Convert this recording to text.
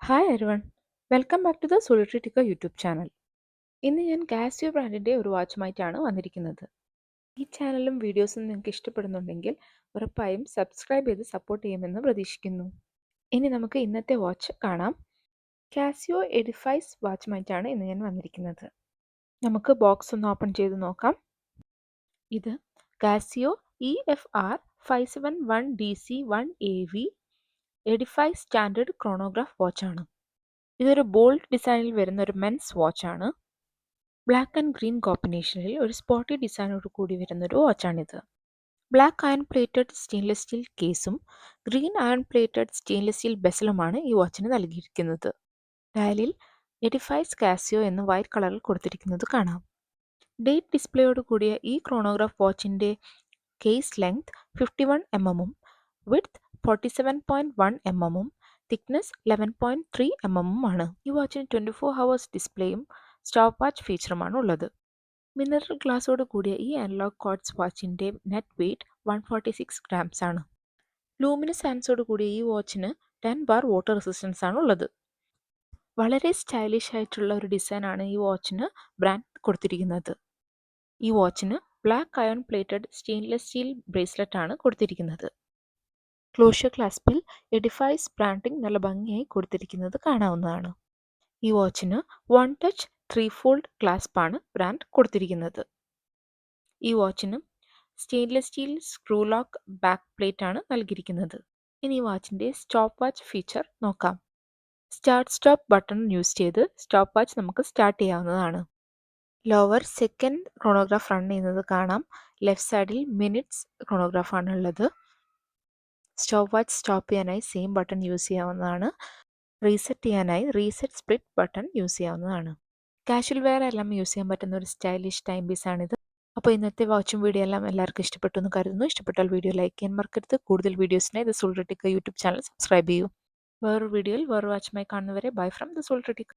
Hi everyone, welcome back to the solitary ticker YouTube channel. ഇന്ന് ഞാൻ Casio ബ്രാൻഡിൻ്റെ ഒരു വാച്ചുമായിട്ടാണ് വന്നിരിക്കുന്നത്. ഈ ചാനലും വീഡിയോസും നിങ്ങൾക്ക് ഇഷ്ടപ്പെടുന്നുണ്ടെങ്കിൽ ഉറപ്പായും സബ്സ്ക്രൈബ് ചെയ്ത് സപ്പോർട്ട് ചെയ്യുമെന്ന് പ്രതീക്ഷിക്കുന്നു. ഇനി നമുക്ക് ഇന്നത്തെ വാച്ച് കാണാം. കാസിയോ എഡിഫൈസ് വാച്ചുമായിട്ടാണ് ഇന്ന് ഞാൻ വന്നിരിക്കുന്നത്. നമുക്ക് ബോക്സ് ഒന്ന് ഓപ്പൺ ചെയ്ത് നോക്കാം. ഇത് Casio EFR 571DC1AV Edifice standard chronograph വാച്ചാണ്. ഇതൊരു ബോൾഡ് ഡിസൈനിൽ വരുന്ന ഒരു മെൻസ് വാച്ചാണ്. ബ്ലാക്ക് ആൻഡ് ഗ്രീൻ കോമ്പിനേഷനിൽ ഒരു സ്പോട്ടി ഡിസൈനോട് കൂടി വരുന്നൊരു വാച്ചാണിത്. Black iron plated stainless steel കേസും green iron plated stainless steel ബെസലുമാണ് ഈ വാച്ചിന് നൽകിയിരിക്കുന്നത്. ഡയലിൽ എഡിഫൈസ് കാസിയോ എന്ന് വൈറ്റ് കളറിൽ കൊടുത്തിരിക്കുന്നത് കാണാം. ഡേറ്റ് ഡിസ്പ്ലേയോട് കൂടിയ ഈ ക്രോണോഗ്രാഫ് വാച്ചിൻ്റെ case length 51 mm width 47.1 mm thickness 11.3 mm ആണ്. ഈ വാച്ചിന് 24 ഹവേഴ്സ് ഡിസ്പ്ലേയും സ്റ്റോപ്പ് വാച്ച് ഫീച്ചറുമാണ് ഉള്ളത്. മിനറൽ ഗ്ലാസോട് കൂടിയ ഈ അനലോഗ് ക്വാർട്സ് വാച്ചിൻ്റെ നെറ്റ് വെയ്റ്റ് 146 grams ആണ്. ലൂമിനസ് ഹാൻഡ്സോട് കൂടിയ ഈ വാച്ചിന് 10 bar വാട്ടർ റെസിസ്റ്റൻസ് ആണ് ഉള്ളത്. വളരെ സ്റ്റൈലിഷ് ആയിട്ടുള്ള ഒരു ഡിസൈനാണ് ഈ വാച്ചിന് ബ്രാൻഡ് കൊടുത്തിരിക്കുന്നത്. ഈ വാച്ചിന് black iron plated stainless steel bracelet ആണ് കൊടുത്തിരിക്കുന്നത്. ക്ലോഷർ ക്ലാസ്പിൽ എഡിഫൈസ് ബ്രാൻഡിംഗ് നല്ല ഭംഗിയായി കൊടുത്തിരിക്കുന്നത് കാണാവുന്നതാണ്. ഈ വാച്ചിന് 1 touch 3 fold ക്ലാസ്പാണ് ബ്രാൻഡ് കൊടുത്തിരിക്കുന്നത്. ഈ വാച്ചിന് stainless steel screw lock back plate ആണ് നൽകിയിരിക്കുന്നത്. ഇനി ഈ വാച്ചിൻ്റെ സ്റ്റോപ്പ് വാച്ച് ഫീച്ചർ നോക്കാം. സ്റ്റാർട്ട് സ്റ്റോപ്പ് ബട്ടൺ യൂസ് ചെയ്ത് സ്റ്റോപ്പ് വാച്ച് നമുക്ക് സ്റ്റാർട്ട് ചെയ്യാവുന്നതാണ്. ലോവർ സെക്കൻഡ് ക്രോണോഗ്രാഫ് റൺ ചെയ്യുന്നത് കാണാം. ലെഫ്റ്റ് സൈഡിൽ മിനിറ്റ്സ് ക്രോണോഗ്രാഫ് ആണ് ഉള്ളത്. സ്റ്റോപ്പ് വാച്ച് സ്റ്റോപ്പ് ചെയ്യാനായി സെയിം ബട്ടൺ യൂസ് ചെയ്യാവുന്നതാണ്. റീസെറ്റ് ചെയ്യാനായി റീസെറ്റ് സ്പ്ലിറ്റ് ബട്ടൺ യൂസ് ചെയ്യാവുന്നതാണ്. കാഷ്വൽ വെയർ എല്ലാം യൂസ് ചെയ്യാൻ പറ്റുന്ന ഒരു സ്റ്റൈലിഷ് ടൈം പീസ് ആണിത്. അപ്പോൾ ഇന്നത്തെ വാച്ചും വീഡിയോ എല്ലാം എല്ലാവർക്കും ഇഷ്ടപ്പെട്ടു എന്ന് കരുതുന്നു. ഇഷ്ടപ്പെട്ടാൽ വീഡിയോ ലൈക്ക് ചെയ്യാൻ മറക്കരുത്. കൂടുതൽ വീഡിയോസിനായി the solitary ticker YouTube channel subscribe ചെയ്യൂ. വേറൊരു വീഡിയോയിൽ വേറൊരു വാച്ചുമായി കാണുന്നവരെ bye from the solitary ticker.